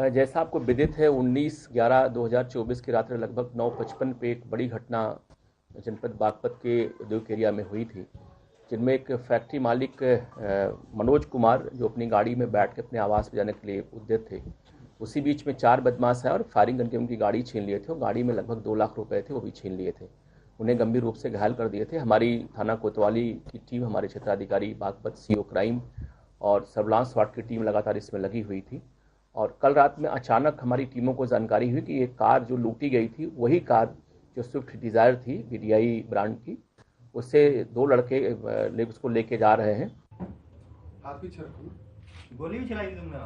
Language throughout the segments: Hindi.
जैसा आपको विदित है 19/11/2024 की रात्रि लगभग 9:55 पे एक बड़ी घटना जनपद बागपत के उद्योग एरिया में हुई थी, जिनमें एक फैक्ट्री मालिक मनोज कुमार जो अपनी गाड़ी में बैठ के अपने आवास पर जाने के लिए उद्यत थे, उसी बीच में 4 बदमाश आए और फायरिंग करके उनकी गाड़ी छीन लिए थे और गाड़ी में लगभग 2 लाख रुपए थे, वो भी छीन लिए थे। उन्हें गंभीर रूप से घायल कर दिए थे। हमारी थाना कोतवाली की टीम, हमारे क्षेत्राधिकारी बागपत सीओ क्राइम और सर्विलांस स्वाट की टीम लगातार इसमें लगी हुई थी। और कल रात में अचानक हमारी टीमों को जानकारी हुई कि एक कार जो लूटी गई थी वही कार जो स्विफ्ट डिज़ायर थी वीडीआई ब्रांड की, उससे 2 लड़के उसको लेके जा रहे हैं। गोली भी चलाई तुमने?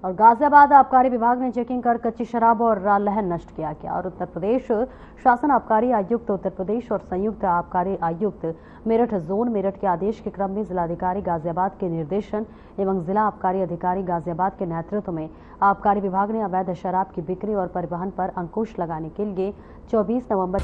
और गाजियाबाद आबकारी विभाग ने चेकिंग कर कच्ची शराब और रालहन नष्ट किया गया। और उत्तर प्रदेश शासन आबकारी आयुक्त उत्तर प्रदेश और संयुक्त आबकारी आयुक्त मेरठ जोन मेरठ के आदेश के क्रम में जिलाधिकारी गाजियाबाद के निर्देशन एवं जिला आबकारी अधिकारी गाजियाबाद के नेतृत्व में आबकारी विभाग ने अवैध शराब की बिक्री और परिवहन पर अंकुश लगाने के लिए 24 नवंबर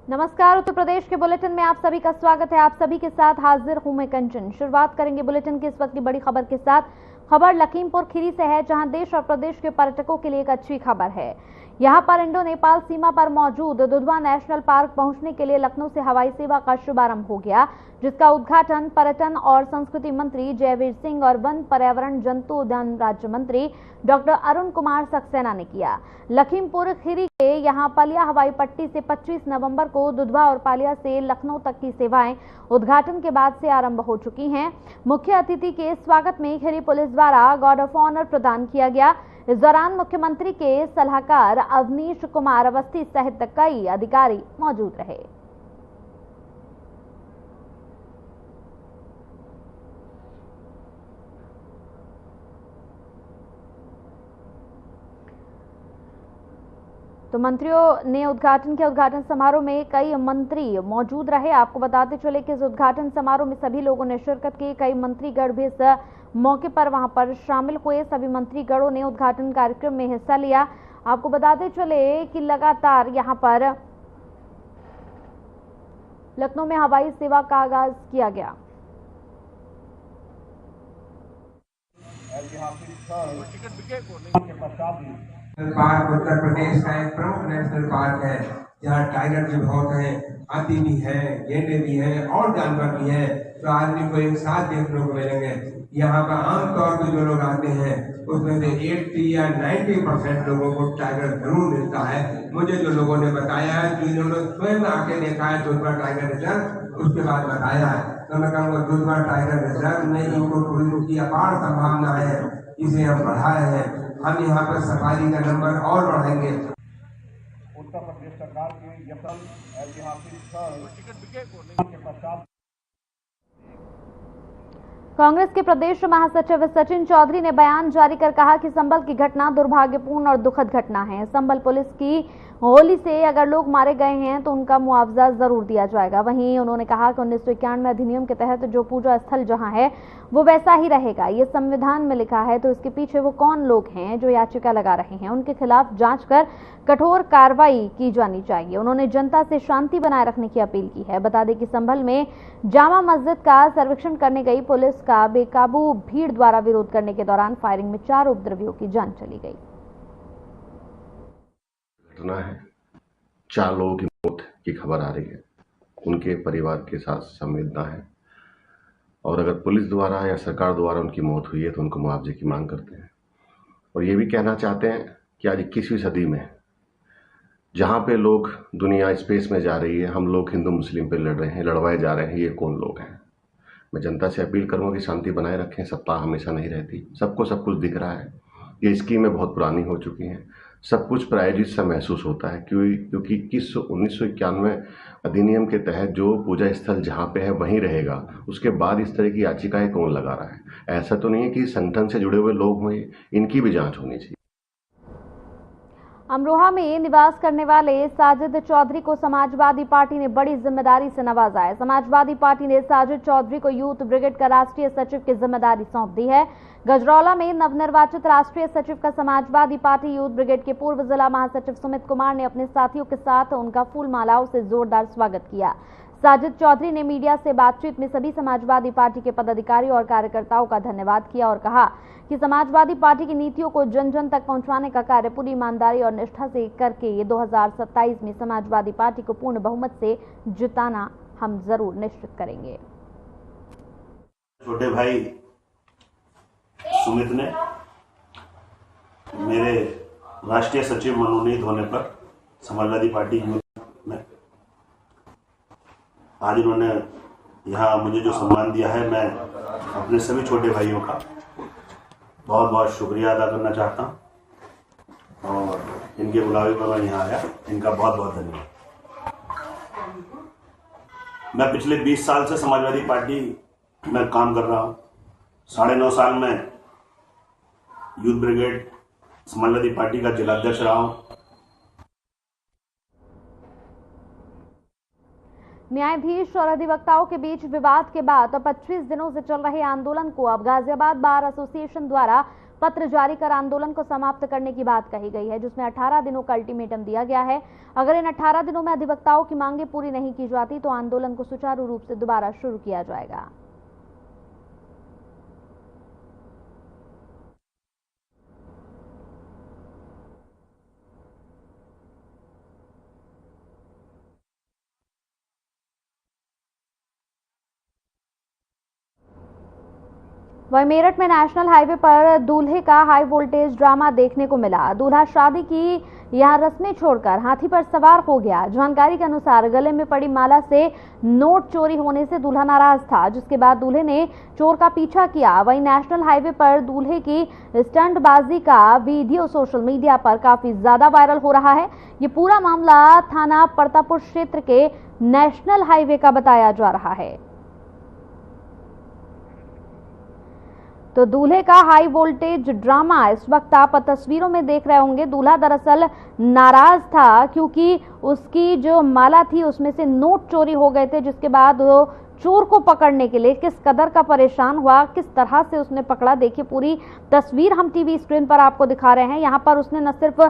नमस्कार, उत्तर प्रदेश के बुलेटिन में आप सभी का स्वागत है। आप सभी के साथ हाजिर हूं मैं कंचन। शुरुआत करेंगे बुलेटिन की इस वक्त की बड़ी खबर के साथ। खबर लखीमपुर खीरी से है, जहां देश और प्रदेश के पर्यटकों के लिए एक अच्छी खबर है। यहां पर इंडो नेपाल सीमा पर मौजूद दुधवा नेशनल पार्क पहुंचने के लिए लखनऊ से हवाई सेवा का शुभारंभ हो गया, जिसका उद्घाटन पर्यटन और संस्कृति मंत्री जयवीर सिंह और वन पर्यावरण जंतु उद्यान राज्य मंत्री डॉक्टर अरुण कुमार सक्सेना ने किया। लखीमपुर खीरी के यहां पलिया हवाई पट्टी से 25 नवंबर को दुधवा और पालिया से लखनऊ तक की सेवाएं उद्घाटन के बाद से आरंभ हो चुकी हैं। मुख्य अतिथि के स्वागत में खीरी पुलिस द्वारा गार्ड ऑफ ऑनर प्रदान किया गया। इस दौरान मुख्यमंत्री के सलाहकार अवनीश कुमार अवस्थी सहित कई अधिकारी मौजूद रहे। तो मंत्रियों ने उद्घाटन किया। उद्घाटन समारोह में कई मंत्री मौजूद रहे। आपको बताते चले कि इस उद्घाटन समारोह में सभी लोगों ने शिरकत की। कई मंत्रीगण भी इस मौके पर वहां पर शामिल हुए। सभी मंत्रीगणों ने उद्घाटन कार्यक्रम में हिस्सा लिया। आपको बताते चले कि लगातार यहां पर लखनऊ में हवाई सेवा का आगाज किया गया। पार्क उत्तर प्रदेश का एक प्रमुख नेशनल पार्क है, जहाँ टाइगर भी बहुत है, हाथी भी है, गेंडे भी है और जानवर भी है, तो आदमी को एक साथ देखने को मिलेंगे। यहाँ पर आमतौर पर जो लोग आते हैं उसमें से 80 या 90% लोगों को टाइगर जरूर मिलता है। मुझे जो लोगों ने बताया है, जो इन्होंने स्वयं आके देखा है दुधवा टाइगर रिजर्व, उसके बाद बताया है, तो मैं कहूँगा दुधवा टाइगर रिजर्व में इनको टूरिज्म की अपार संभावना है। इसे हम बढ़ाए हैं, हम यहाँ पर सफारी का नंबर और बढ़ाएंगे। उत्तर प्रदेश सरकार के यत्न ऐतिहासिक स्थल के पश्चात कांग्रेस के प्रदेश महासचिव सचिन चौधरी ने बयान जारी कर कहा कि संभल की घटना दुर्भाग्यपूर्ण और दुखद घटना है। संभल पुलिस की होली से अगर लोग मारे गए हैं तो उनका मुआवजा जरूर दिया जाएगा। वहीं उन्होंने कहा कि 1991 अधिनियम के तहत जो पूजा स्थल जहां है वो वैसा ही रहेगा। ये संविधान में लिखा है, तो इसके पीछे वो कौन लोग हैं जो याचिका लगा रहे हैं, उनके खिलाफ जांच कर कठोर कार्रवाई की जानी चाहिए। उन्होंने जनता से शांति बनाए रखने की अपील की है। बता दें कि संभल में जामा मस्जिद का सर्वेक्षण करने गई पुलिस का बेकाबू भीड़ द्वारा विरोध करने के दौरान फायरिंग में 4 उपद्रवियों की जान चली गई। घटना है, 4 लोगों की मौत की खबर आ रही है। उनके परिवार के साथ संवेदना है, और अगर पुलिस द्वारा या सरकार द्वारा उनकी मौत हुई है तो उनको मुआवजे की मांग करते हैं। और ये भी कहना चाहते हैं कि आज 21वीं सदी में जहाँ पे लोग दुनिया स्पेस में जा रही है, हम लोग हिंदू मुस्लिम पे लड़ रहे हैं, लड़वाए जा रहे हैं, ये कौन लोग हैं। मैं जनता से अपील करूँगा कि शांति बनाए रखें। सत्ता हमेशा नहीं रहती, सबको सब कुछ दिख रहा है। ये स्कीमें बहुत पुरानी हो चुकी हैं, सब कुछ प्रायोजित सा महसूस होता है, क्योंकि 1991 अधिनियम के तहत जो पूजा स्थल जहाँ पे है वहीं रहेगा। उसके बाद इस तरह की याचिकाएं कौन लगा रहा है। ऐसा तो नहीं है कि संगठन से जुड़े हुए लोग हुए, इनकी भी जांच होनी चाहिए। अमरोहा में निवास करने वाले साजिद चौधरी को समाजवादी पार्टी ने बड़ी जिम्मेदारी से नवाजा है। समाजवादी पार्टी ने साजिद चौधरी को यूथ ब्रिगेड का राष्ट्रीय सचिव की जिम्मेदारी सौंप दी है। गजरौला में नवनिर्वाचित राष्ट्रीय सचिव का समाजवादी पार्टी यूथ ब्रिगेड के पूर्व जिला महासचिव सुमित कुमार ने अपने साथियों के साथ उनका फूल मालाओं से जोरदार स्वागत किया। साजिद चौधरी ने मीडिया से बातचीत में सभी समाजवादी पार्टी के पदाधिकारियों और कार्यकर्ताओं का धन्यवाद किया और कहा कि समाजवादी पार्टी की नीतियों को जन जन तक पहुंचाने का कार्य पूरी ईमानदारी और निष्ठा से करके ये 2027 में समाजवादी पार्टी को पूर्ण बहुमत से जिताना हम जरूर निश्चित करेंगे। छोटे भाई सुमित ने मेरे राष्ट्रीय सचिव मनोनीत होने पर समाजवादी पार्टी में आज इन्होंने यहाँ मुझे जो सम्मान दिया है, मैं अपने सभी छोटे भाइयों का बहुत बहुत शुक्रिया अदा करना चाहता हूँ और इनके बुलावे पर मैं यहाँ आया, इनका बहुत बहुत धन्यवाद। मैं पिछले 20 साल से समाजवादी पार्टी में काम कर रहा हूँ। 9.5 साल में यूथ ब्रिगेड समाजवादी पार्टी का जिलाध्यक्ष रहा हूँ। न्यायाधीश और अधिवक्ताओं के बीच विवाद के बाद 25 दिनों से चल रहे आंदोलन को अब गाजियाबाद बार एसोसिएशन द्वारा पत्र जारी कर आंदोलन को समाप्त करने की बात कही गई है, जिसमें 18 दिनों का अल्टीमेटम दिया गया है। अगर इन 18 दिनों में अधिवक्ताओं की मांगे पूरी नहीं की जाती तो आंदोलन को सुचारू रूप से दोबारा शुरू किया जाएगा। वहीं मेरठ में नेशनल हाईवे पर दूल्हे का हाई वोल्टेज ड्रामा देखने को मिला। दूल्हा शादी की यहां रस्में छोड़कर हाथी पर सवार हो गया। जानकारी के अनुसार गले में पड़ी माला से नोट चोरी होने से दूल्हा नाराज था, जिसके बाद दूल्हे ने चोर का पीछा किया। वहीं नेशनल हाईवे पर दूल्हे की स्टंटबाजी का वीडियो सोशल मीडिया पर काफी ज्यादा वायरल हो रहा है। ये पूरा मामला थाना परतापुर क्षेत्र के नेशनल हाईवे का बताया जा रहा है। तो दूल्हे का हाई वोल्टेज ड्रामा इस वक्त आप तस्वीरों में देख रहे होंगे। दूल्हा दरअसल नाराज था क्योंकि उसकी जो माला थी उसमें से नोट चोरी हो गए थे, जिसके बाद वो चोर को पकड़ने के लिए किस कदर का परेशान हुआ, किस तरह से उसने पकड़ा। देखिए पूरी तस्वीर हम टीवी स्क्रीन पर आपको दिखा रहे हैं। यहाँ पर उसने न सिर्फ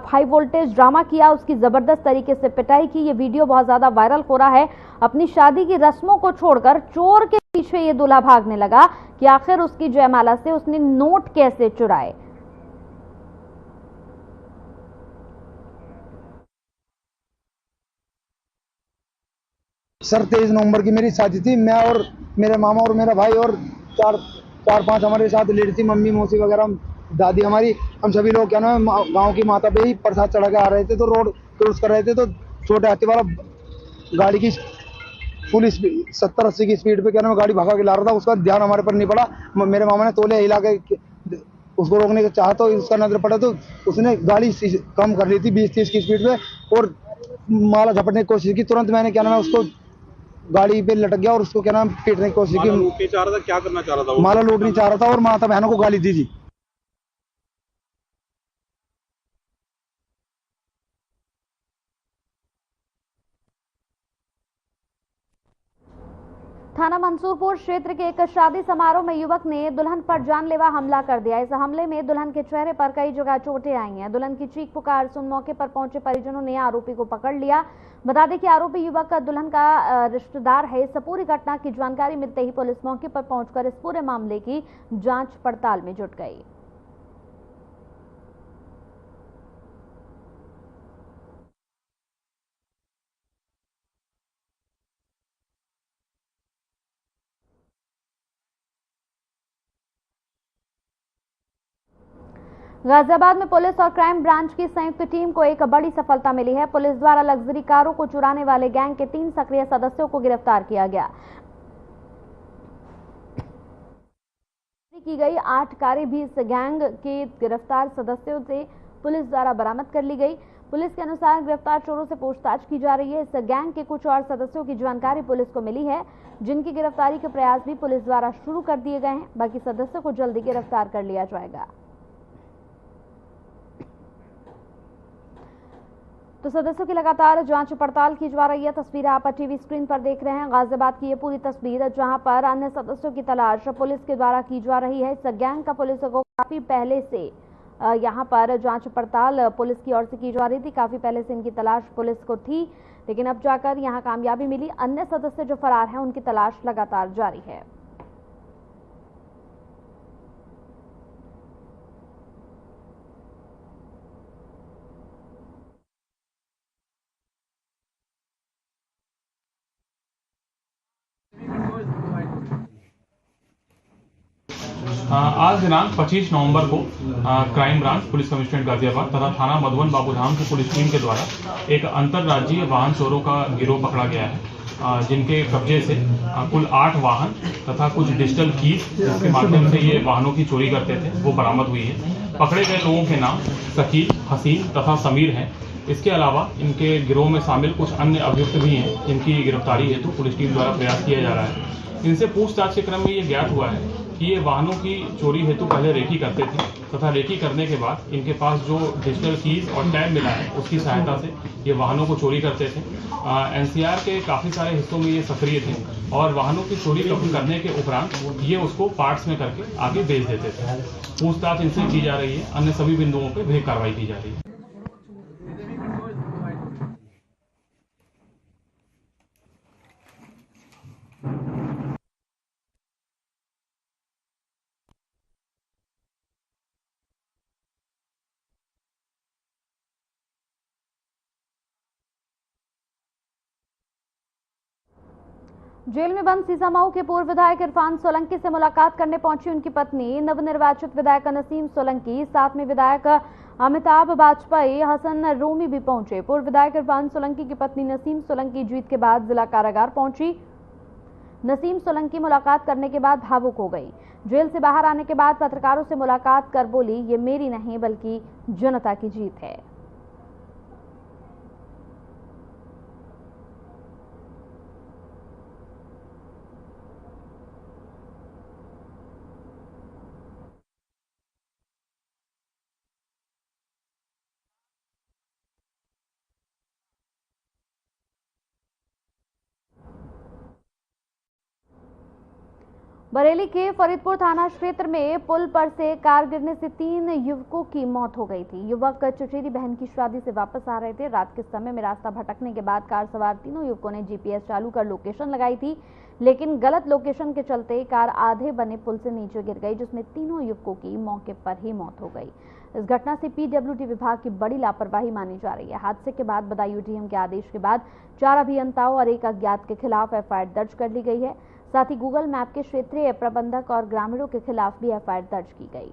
हाई वोल्टेज ड्रामा किया, उसकी जबरदस्त तरीके से पिटाई की। ये वीडियो बहुत ज्यादा वायरल हो रहा है। अपनी शादी की रस्मों को छोड़कर चोर के पीछे ये दूल्हा भागने लगा कि आखिर उसकी जयमाला से उसने नोट कैसे चुराए। सर 23 नवंबर की मेरी शादी थी। मैं और मेरे मामा और मेरा भाई और चार पांच हमारे साथ लेडी थी, मम्मी मौसी वगैरह दादी हमारी। हम सभी लोग क्या नाम गांव की माता पे ही प्रसाद चढ़ा के आ रहे थे, तो रोड क्रॉस कर रहे थे तो छोटे हाथी वाला गाड़ी की फुल 70-80 की स्पीड पे क्या नाम गाड़ी भगा के ला रहा था। उसका ध्यान हमारे पर नहीं पड़ा। मेरे मामा ने तोले हिला के उसको रोकने का चाहा तो उसका नजर पड़ा तो उसने गाड़ी कम कर ली थी 20-30 की स्पीड पे और माला झपटने की कोशिश की। तुरंत मैंने क्या नाम उसको गाड़ी पे लटक गया और उसको क्या नाम पीटने की कोशिश की। लूटने चाह रहा था, क्या करना चाह रहा था? माला लूटनी चाह रहा था और माता बहनों को गाली दी थी। थाना मंसूरपुर क्षेत्र के एक शादी समारोह में युवक ने दुल्हन पर जानलेवा हमला कर दिया। इस हमले में दुल्हन के चेहरे पर कई जगह चोटें आई हैं। दुल्हन की चीख पुकार सुन मौके पर पहुंचे परिजनों ने आरोपी को पकड़ लिया। बता दें कि आरोपी युवक का दुल्हन का रिश्तेदार है। इस पूरी घटना की जानकारी मिलते ही पुलिस मौके पर पहुंचकर इस पूरे मामले की जांच पड़ताल में जुट गई। गाजियाबाद में पुलिस और क्राइम ब्रांच की संयुक्त टीम को एक बड़ी सफलता मिली है। पुलिस द्वारा लग्जरी कारों को चुराने वाले गैंग के 3 सक्रिय सदस्यों को गिरफ्तार किया गया। की गई 8 कारें भी इस गैंग के गिरफ्तार सदस्यों से पुलिस द्वारा बरामद कर ली गई। पुलिस के अनुसार गिरफ्तार चोरों से पूछताछ की जा रही है। इस गैंग के कुछ और सदस्यों की जानकारी पुलिस को मिली है, जिनकी गिरफ्तारी के प्रयास भी पुलिस द्वारा शुरू कर दिए गए हैं। बाकी सदस्यों को जल्दी गिरफ्तार कर लिया जाएगा। तो सदस्यों की लगातार जांच पड़ताल की जा रही है। तस्वीरें आप टीवी स्क्रीन पर देख रहे हैं। गाजियाबाद की ये पूरी तस्वीर जहां पर अन्य सदस्यों की तलाश पुलिस के द्वारा की जा रही है। इस गैंग का पुलिस को काफी पहले से यहां पर जांच पड़ताल पुलिस की ओर से की जा रही थी। काफी पहले से इनकी तलाश पुलिस को थी, लेकिन अब जाकर यहां कामयाबी मिली। अन्य सदस्य जो फरार हैं उनकी तलाश लगातार जारी है। आज दिनांक 25 नवंबर को crime branch police commissionerate Ghaziabad तथा थाना मधुबन बाबूधाम की पुलिस टीम के द्वारा एक अंतर्राज्यीय वाहन चोरों का गिरोह पकड़ा गया है, जिनके कब्जे से कुल 8 वाहन तथा कुछ डिजिटल कीज जिसके माध्यम से ये वाहनों की चोरी करते थे वो बरामद हुई है। पकड़े गए लोगों के नाम शकील, हसीन तथा समीर हैं। इसके अलावा इनके गिरोह में शामिल कुछ अन्य अभियुक्त भी हैं जिनकी गिरफ्तारी हेतु पुलिस टीम द्वारा प्रयास किया जा रहा है। इनसे पूछताछ के क्रम में ये ज्ञात हुआ है कि ये वाहनों की चोरी हेतु पहले रेकी करते थे तथा रेकी करने के बाद इनके पास जो डिजिटल कीज और टैब मिला है उसकी सहायता से ये वाहनों को चोरी करते थे। एनसीआर के काफ़ी सारे हिस्सों में ये सक्रिय थे और वाहनों की चोरी करने के उपरांत ये उसको पार्ट्स में करके आगे बेच देते थे। पूछताछ इनसे की जा रही है। अन्य सभी बिंदुओं पर भी कार्रवाई की जा रही है। जेल में बंद सीसामऊ के पूर्व विधायक इरफान सोलंकी से मुलाकात करने पहुंची उनकी पत्नी नवनिर्वाचित विधायक नसीम सोलंकी। साथ में विधायक अमिताभ बाजपेयी, हसन रूमी भी पहुंचे। पूर्व विधायक इरफान सोलंकी की पत्नी नसीम सोलंकी जीत के बाद जिला कारागार पहुंची। नसीम सोलंकी मुलाकात करने के बाद भावुक हो गई। जेल से बाहर आने के बाद पत्रकारों से मुलाकात कर बोली, ये मेरी नहीं बल्कि जनता की जीत है। बरेली के फरीदपुर थाना क्षेत्र में पुल पर से कार गिरने से 3 युवकों की मौत हो गई थी। युवक चचेरी बहन की शादी से वापस आ रहे थे। रात के समय में रास्ता भटकने के बाद कार सवार तीनों युवकों ने जीपीएस चालू कर लोकेशन लगाई थी, लेकिन गलत लोकेशन के चलते कार आधे बने पुल से नीचे गिर गई, जिसमें तीनों युवकों की मौके पर ही मौत हो गई। इस घटना से पीडब्ल्यूडी विभाग की बड़ी लापरवाही मानी जा रही है। हादसे के बाद बदायूं डीएम के आदेश के बाद 4 अभियंताओं और 1 अज्ञात के खिलाफ एफआईआर दर्ज कर ली गई है। साथ ही गूगल मैप के क्षेत्रीय प्रबंधक और ग्रामीणों के खिलाफ भी एफआईआर दर्ज की गई।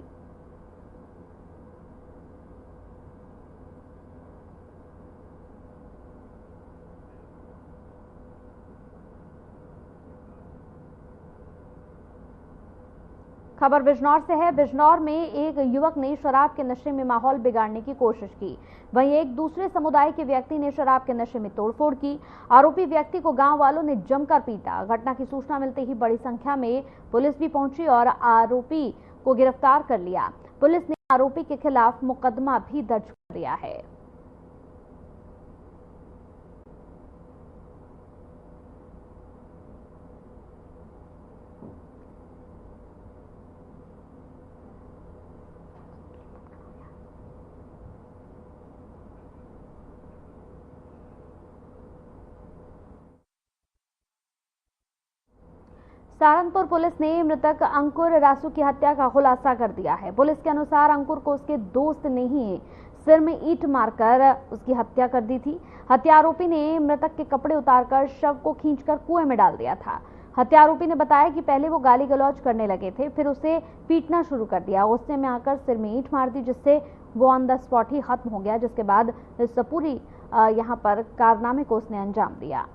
खबर बिजनौर से है। बिजनौर में एक युवक ने शराब के नशे में माहौल बिगाड़ने की कोशिश की। वहीं एक दूसरे समुदाय के व्यक्ति ने शराब के नशे में तोड़फोड़ की। आरोपी व्यक्ति को गांव वालों ने जमकर पीटा। घटना की सूचना मिलते ही बड़ी संख्या में पुलिस भी पहुंची और आरोपी को गिरफ्तार कर लिया। पुलिस ने आरोपी के खिलाफ मुकदमा भी दर्ज कर लिया है। सहारनपुर पुलिस ने मृतक अंकुर रासू की हत्या का खुलासा कर दिया है। पुलिस के अनुसार अंकुर को उसके दोस्त ने ही सिर में ईंट मारकर उसकी हत्या कर दी थी। हत्या आरोपी ने मृतक के कपड़े उतारकर शव को खींचकर कुएं में डाल दिया था। हत्या आरोपी ने बताया कि पहले वो गाली गलौज करने लगे थे, फिर उसे पीटना शुरू कर दिया। गुस्से में आकर सिर में ईंट मार दी, जिससे वो ऑन द स्पॉट ही खत्म हो गया। जिसके बाद इस पूरी यहाँ पर कारनामे को उसने अंजाम दिया।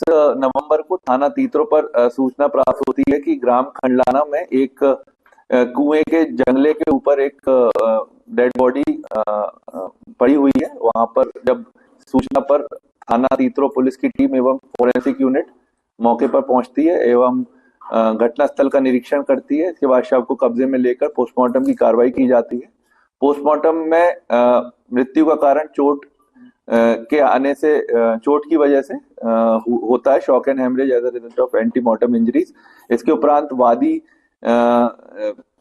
नवंबर को थाना तीतरो पर सूचना प्राप्त होती है कि ग्राम खंडलाना में एक कुएं के जंगले के ऊपर एक डेड बॉडी पड़ी हुई है। वहां पर जब सूचना पर थाना तीतरो पुलिस की टीम एवं फोरेंसिक यूनिट मौके पर पहुंचती है एवं घटनास्थल का निरीक्षण करती है। इसके बाद शव को कब्जे में लेकर पोस्टमार्टम की कार्रवाई की जाती है। पोस्टमार्टम में मृत्यु का कारण चोट के आने से, चोट की वजह से होता है, shock and haemorrhage as a result of antemortem injuries. इसके उपरांत वादी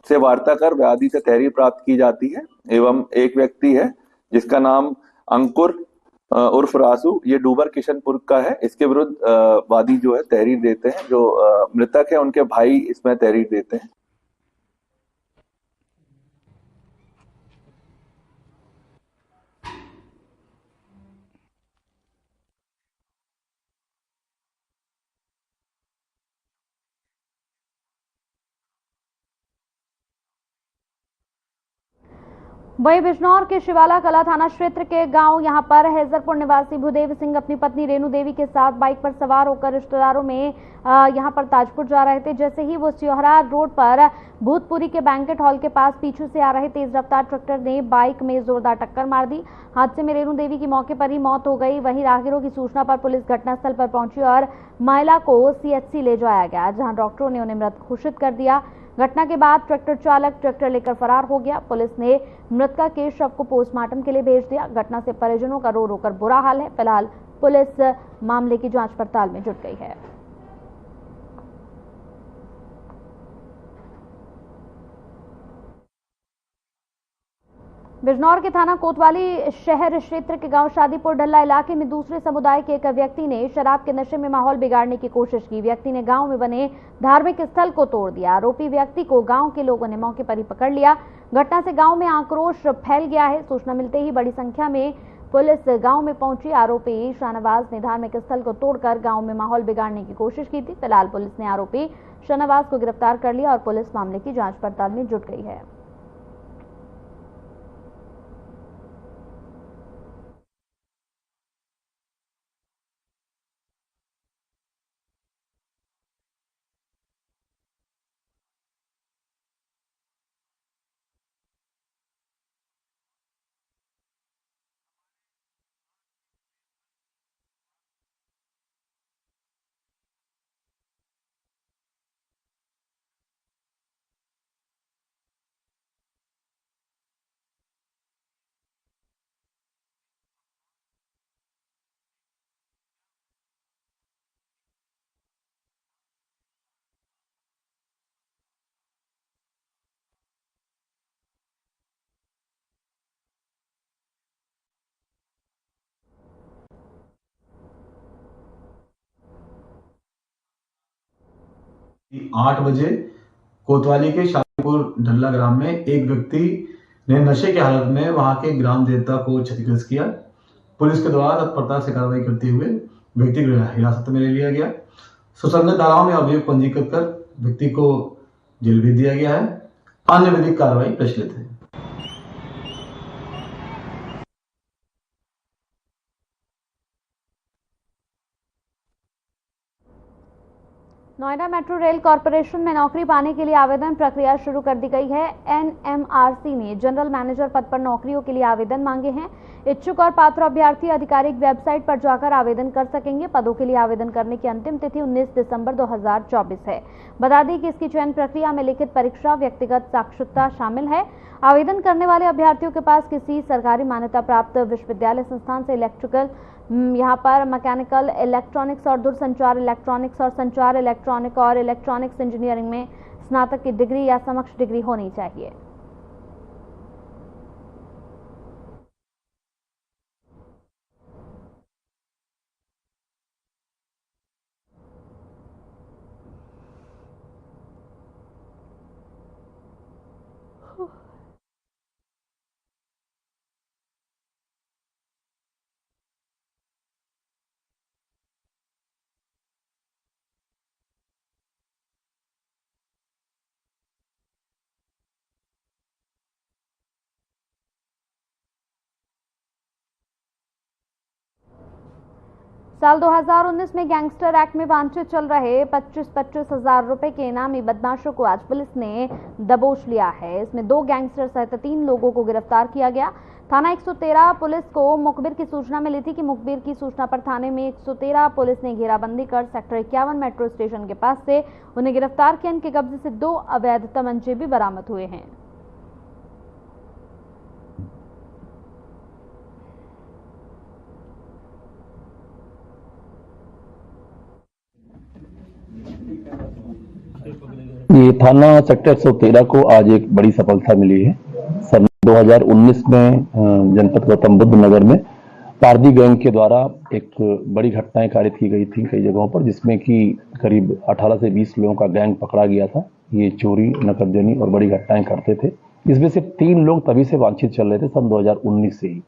से वार्ता कर व्याधि से तहरीर प्राप्त की जाती है एवं एक व्यक्ति है जिसका नाम अंकुर उर्फ रासू, ये डूबर किशनपुर का है। इसके विरुद्ध वादी जो है तहरीर देते हैं। जो मृतक है उनके भाई इसमें तहरीर देते हैं। वहीं बिजनौर के शिवाला कला थाना क्षेत्र के गांव यहां पर हैजरपुर निवासी भूदेव सिंह अपनी पत्नी रेणु देवी के साथ बाइक पर सवार होकर रिश्तेदारों में यहां पर ताजपुर जा रहे थे। जैसे ही वो सियोहरा रोड पर भूतपुरी के बैंकेट हॉल के पास पीछे से आ रहे तेज रफ्तार ट्रैक्टर ने बाइक में जोरदार टक्कर मार दी। हादसे में रेणु देवी की मौके पर ही मौत हो गई। वहीं राहगीरों की सूचना पर पुलिस घटनास्थल पर पहुंची और महिला को सीएचसी ले जाया गया, जहां डॉक्टरों ने उन्हें मृत घोषित कर दिया। घटना के बाद ट्रैक्टर चालक ट्रैक्टर लेकर फरार हो गया। पुलिस ने मृतका के शव को पोस्टमार्टम के लिए भेज दिया। घटना से परिजनों का रो रो कर बुरा हाल है। फिलहाल पुलिस मामले की जांच पड़ताल में जुट गई है। बिजनौर के थाना कोतवाली शहर क्षेत्र के गांव शादीपुर डल्ला इलाके में दूसरे समुदाय के एक व्यक्ति ने शराब के नशे में माहौल बिगाड़ने की कोशिश की। व्यक्ति ने गांव में बने धार्मिक स्थल को तोड़ दिया। आरोपी व्यक्ति को गांव के लोगों ने मौके पर ही पकड़ लिया। घटना से गांव में आक्रोश फैल गया है। सूचना मिलते ही बड़ी संख्या में पुलिस गांव में पहुंची। आरोपी शाहनवाज ने धार्मिक स्थल को तोड़कर गांव में माहौल बिगाड़ने की कोशिश की थी। फिलहाल पुलिस ने आरोपी शाहनवाज को गिरफ्तार कर लिया और पुलिस मामले की जांच पड़ताल में जुट गई है। आठ बजे कोतवाली के शादीपुर ढल्ला ग्राम में एक व्यक्ति ने नशे की हालत में वहां के ग्राम देवता को क्षतिग्रस्त किया। पुलिस के द्वारा तत्परता से कार्रवाई करते हुए व्यक्ति को हिरासत में ले लिया गया। सुसंगत धाराओं में अभियोग पंजीकृत कर व्यक्ति को जेल भेज दिया गया है। अन्य विधिक कार्रवाई प्रचलित है। नोएडा मेट्रो रेल कॉरपोरेशन में नौकरी पाने के लिए आवेदन प्रक्रिया शुरू कर दी गई है। एनएमआरसी ने जनरल मैनेजर पद पर नौकरियों के लिए आवेदन मांगे हैं। इच्छुक और पात्र अभ्यर्थी आधिकारिक वेबसाइट पर जाकर आवेदन कर सकेंगे। पदों के लिए आवेदन करने की अंतिम तिथि 19 दिसंबर 2024 है। बता दें कि इसकी चयन प्रक्रिया में लिखित परीक्षा, व्यक्तिगत साक्षरता शामिल है। आवेदन करने वाले अभ्यर्थियों के पास किसी सरकारी मान्यता प्राप्त विश्वविद्यालय संस्थान से इलेक्ट्रिकल, यहाँ पर मैकेनिकल, इलेक्ट्रॉनिक्स और दूरसंचार इलेक्ट्रॉनिक्स और संचार इलेक्ट्रॉनिक और इलेक्ट्रॉनिक्स इंजीनियरिंग में स्नातक की डिग्री या समकक्ष डिग्री होनी चाहिए। साल 2019 में गैंगस्टर एक्ट में वांछित चल रहे 25-25 हजार रुपए के इनामी बदमाशों को आज पुलिस ने दबोच लिया है। इसमें 2 गैंगस्टर सहित 3 लोगों को गिरफ्तार किया गया। थाना 113 पुलिस को मुखबिर की सूचना मिली थी कि मुखबिर की सूचना पर थाने में 113 पुलिस ने घेराबंदी कर सेक्टर 51 मेट्रो स्टेशन के पास से उन्हें गिरफ्तार किया। इनके कब्जे से 2 अवैध तमंचे भी बरामद हुए हैं। ये थाना सेक्टर 113 को आज एक बड़ी सफलता मिली है। सन 2019 में जनपद गौतम बुद्ध नगर में पारदी गैंग के द्वारा एक बड़ी घटनाएं कारित की गई थी कई जगहों पर, जिसमें कि करीब 18 से 20 लोगों का गैंग पकड़ा गया था। ये चोरी, नकदजनी और बड़ी घटनाएं करते थे। इसमें से 3 लोग तभी से वांछित चल रहे थे, सन 2019 से ही।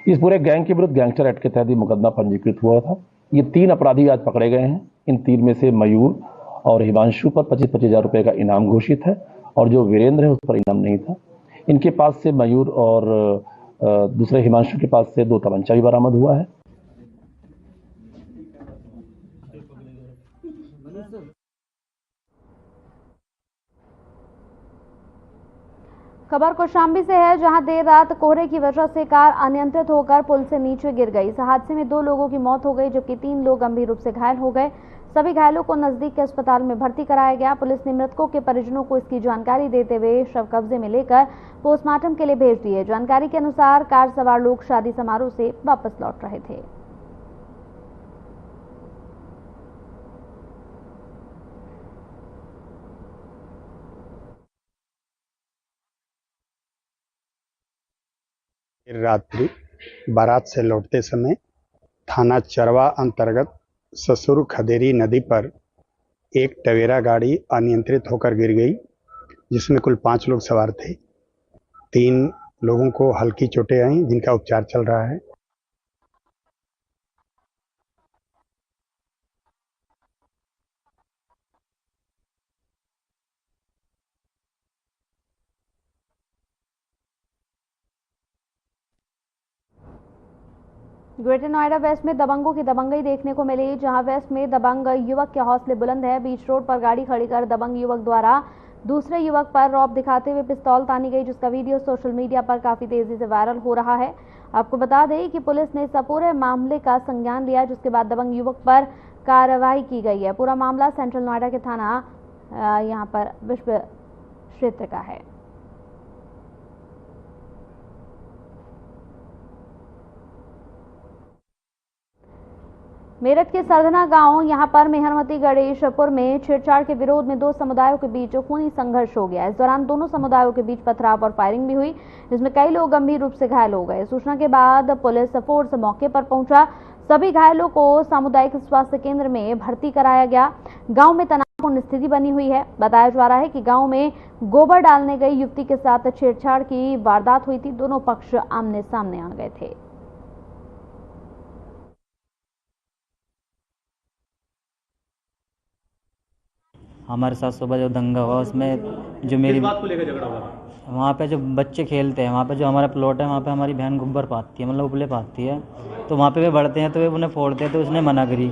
इस पूरे गैंग के विरुद्ध गैंगस्टर एक्ट के तहत ही मुकदमा पंजीकृत हुआ था। ये 3 अपराधी आज पकड़े गए हैं। इन 3 में से मयूर और हिमांशु पर 25-25 हजार रुपए का इनाम घोषित है और जो वीरेंद्र है उस पर इनाम नहीं था। इनके पास से मयूर और दूसरे हिमांशु के पास से 2 तमंचा भी बरामद हुआ है। खबर कौशाम्बी से है, जहां देर रात कोहरे की वजह से कार अनियंत्रित होकर पुल से नीचे गिर गई। इस हादसे में 2 लोगों की मौत हो गई जबकि 3 लोग गंभीर रूप से घायल हो गए। सभी घायलों को नजदीक के अस्पताल में भर्ती कराया गया। पुलिस ने मृतकों के परिजनों को इसकी जानकारी देते हुए शव कब्जे में लेकर पोस्टमार्टम के लिए भेज दिए। जानकारी के अनुसार कार सवार लोग शादी समारोह से वापस लौट रहे थे। रात्रि बारात से लौटते समय थाना चरवा अंतर्गत ससुर खदेरी नदी पर एक टवेरा गाड़ी अनियंत्रित होकर गिर गई, जिसमें कुल 5 लोग सवार थे। 3 लोगों को हल्की चोटें आई जिनका उपचार चल रहा है। ग्रेटर नोएडा वेस्ट में दबंगों की दबंगई देखने को मिली, जहां वेस्ट में दबंग युवक के हौसले बुलंद है। बीच रोड पर गाड़ी खड़ी कर दबंग युवक द्वारा दूसरे युवक पर रौब दिखाते हुए पिस्तौल तानी गई, जिसका वीडियो सोशल मीडिया पर काफी तेजी से वायरल हो रहा है। आपको बता दें कि पुलिस ने इस पूरे मामले का संज्ञान लिया, जिसके बाद दबंग युवक पर कार्रवाई की गई है। पूरा मामला सेंट्रल नोएडा के थाना यहां पर विश्व क्षेत्र का है। मेरठ के सरधना गांव यहां पर मेहरमती गणेशपुर में छेड़छाड़ के विरोध में 2 समुदायों के बीच खूनी संघर्ष हो गया। इस दौरान दोनों समुदायों के बीच पथराव और फायरिंग भी हुई, जिसमें कई लोग गंभीर रूप से घायल हो गए। सूचना के बाद पुलिस फोर्स मौके पर पहुंचा। सभी घायलों को सामुदायिक स्वास्थ्य केंद्र में भर्ती कराया गया। गांव में तनावपूर्ण स्थिति बनी हुई है। बताया जा रहा है कि गांव में गोबर डालने गई युवती के साथ छेड़छाड़ की वारदात हुई थी। दोनों पक्ष आमने सामने आ गए थे। हमारे साथ सुबह जो दंगा हुआ उसमें जो मेरी बात को लेकर झगड़ा हुआ, वहाँ पे जो बच्चे खेलते हैं, वहाँ पे जो हमारा प्लॉट है, वहाँ पे हमारी बहन गोबर पाती है, मतलब उपले पाती है, तो वहाँ पे वे बढ़ते हैं तो वे उन्हें फोड़ते हैं, तो उसने मना करी।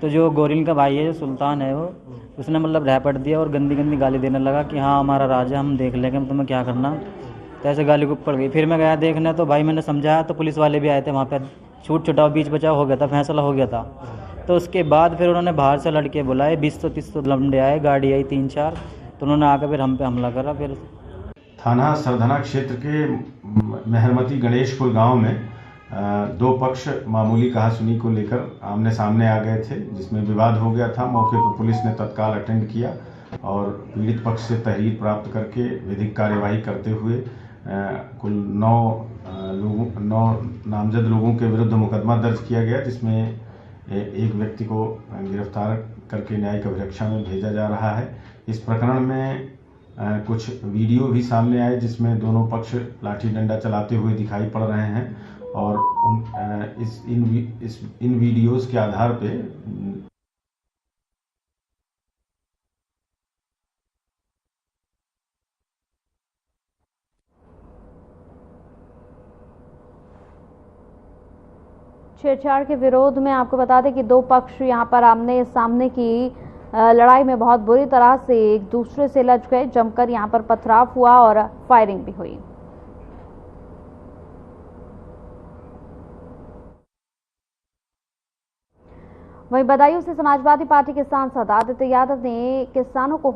तो जो गोरिल का भाई है, जो सुल्तान है, वो उसने मतलब रैपट दिया और गंदी गंदी गाली देने लगा कि हाँ हमारा राज है, हम देख लेंगे तुम्हें क्या करना। तो ऐसे गाली को पड़ गई। फिर मैं गया देखने, तो भाई मैंने समझाया, तो पुलिस वाले भी आए थे वहाँ पर। छूट छुटाव बीच बचाव हो गया था, फैसला हो गया था। तो उसके बाद फिर उन्होंने बाहर से लड़के बुलाए, 20-30 लमडे आए, गाड़ी आई 3-4, तो उन्होंने आकर फिर हम पे हमला करा। फिर थाना सरधना क्षेत्र के मेहरमती गणेशपुर गांव में 2 पक्ष मामूली कहासुनी को लेकर आमने सामने आ गए थे, जिसमें विवाद हो गया था। मौके पर पुलिस ने तत्काल अटेंड किया और पीड़ित पक्ष से तहरीर प्राप्त करके विधिक कार्यवाही करते हुए कुल 9 नामजद लोगों के विरुद्ध मुकदमा दर्ज किया गया, जिसमें एक व्यक्ति को गिरफ्तार करके न्यायिक अभिरक्षा में भेजा जा रहा है। इस प्रकरण में कुछ वीडियो भी सामने आए, जिसमें दोनों पक्ष लाठी डंडा चलाते हुए दिखाई पड़ रहे हैं और इन वीडियोस के आधार पे छेड़छाड़ के विरोध में आपको बता दें कि दो पक्ष यहां पर आमने सामने की लड़ाई में बहुत बुरी तरह से एक दूसरे से लड़ गए। जमकर यहां पर पथराव हुआ और फायरिंग भी हुई। वहीं बदायूं से समाजवादी पार्टी के सांसद आदित्य यादव ने किसानों को